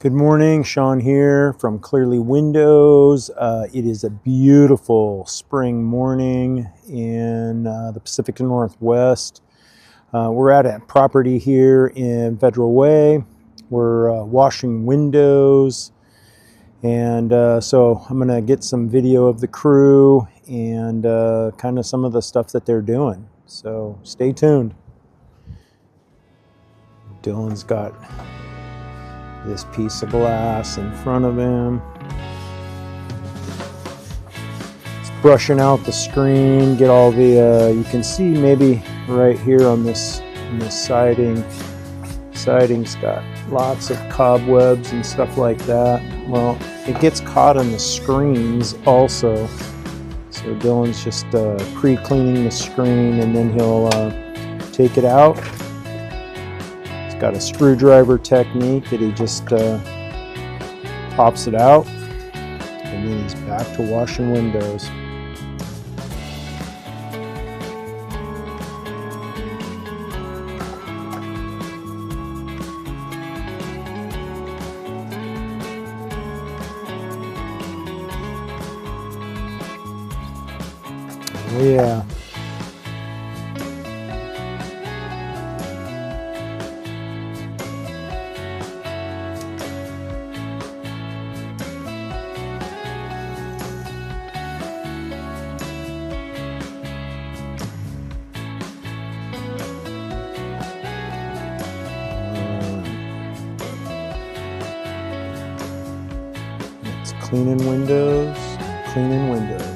Good morning, Sean here from Clearly Windows. It is a beautiful spring morning in the Pacific Northwest. We're at a property here in Federal Way. We're washing windows, and so I'm gonna get some video of the crew and kind of some of the stuff that they're doing. So stay tuned. Dylan's got this piece of glass in front of him. It's brushing out the screen, get all the, you can see maybe right here on this siding. Siding's got lots of cobwebs and stuff like that. Well, it gets caught on the screens also. So Dylan's just pre-cleaning the screen, and then he'll take it out. Got a screwdriver technique that he just pops it out, and then he's back to washing windows. Oh yeah. Cleaning windows, cleaning windows.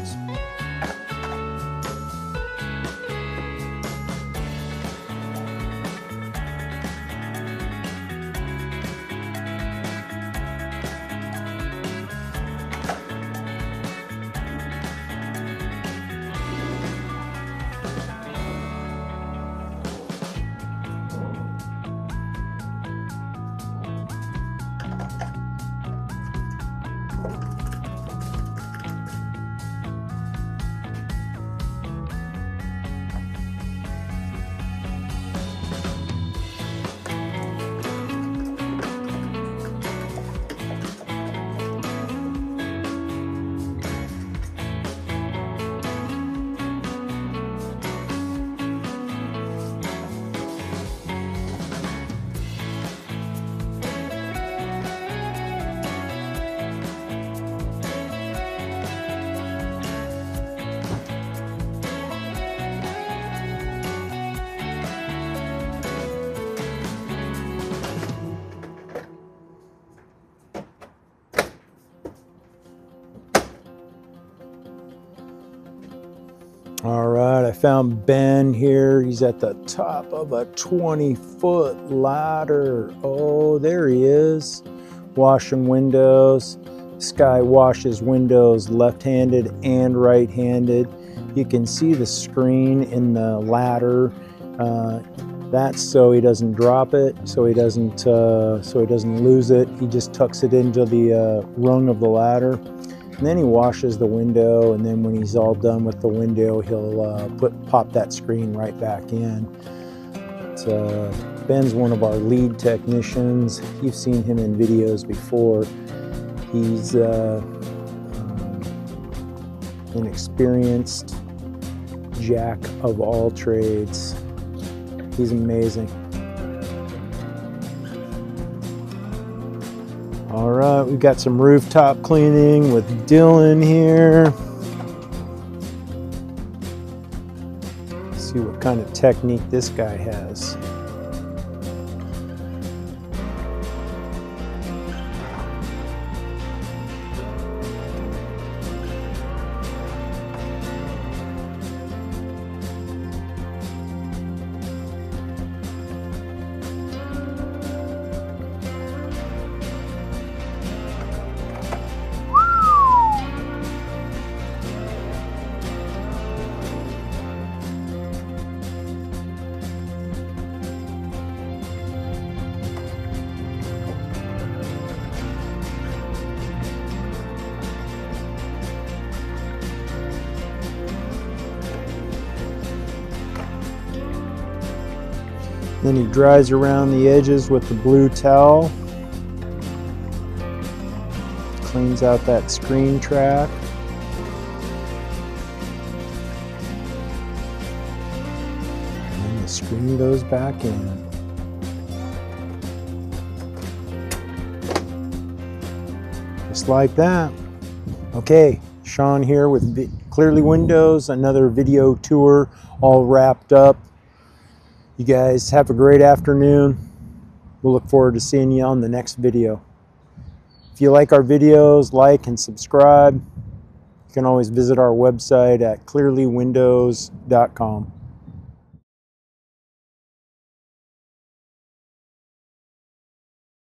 All right, I found Ben here. He's at the top of a 20-foot ladder. Oh, there he is, washing windows. This guy washes windows left-handed and right-handed. You can see the screen in the ladder. That's so he doesn't drop it, so he doesn't lose it. He just tucks it into the rung of the ladder. And then he washes the window, and then when he's all done with the window, he'll pop that screen right back in. Ben's one of our lead technicians. You've seen him in videos before. He's an experienced jack of all trades. He's amazing. All right, we've got some rooftop cleaning with Dylan here. Let's see what kind of technique this guy has. Then he dries around the edges with the blue towel. cleans out that screen track. And then the screen goes back in. Just like that. Okay, Sean here with Clearly Windows, another video tour all wrapped up. You guys have a great afternoon. We'll look forward to seeing you on the next video. If you like our videos, like and subscribe. You can always visit our website at clearlywindows.com.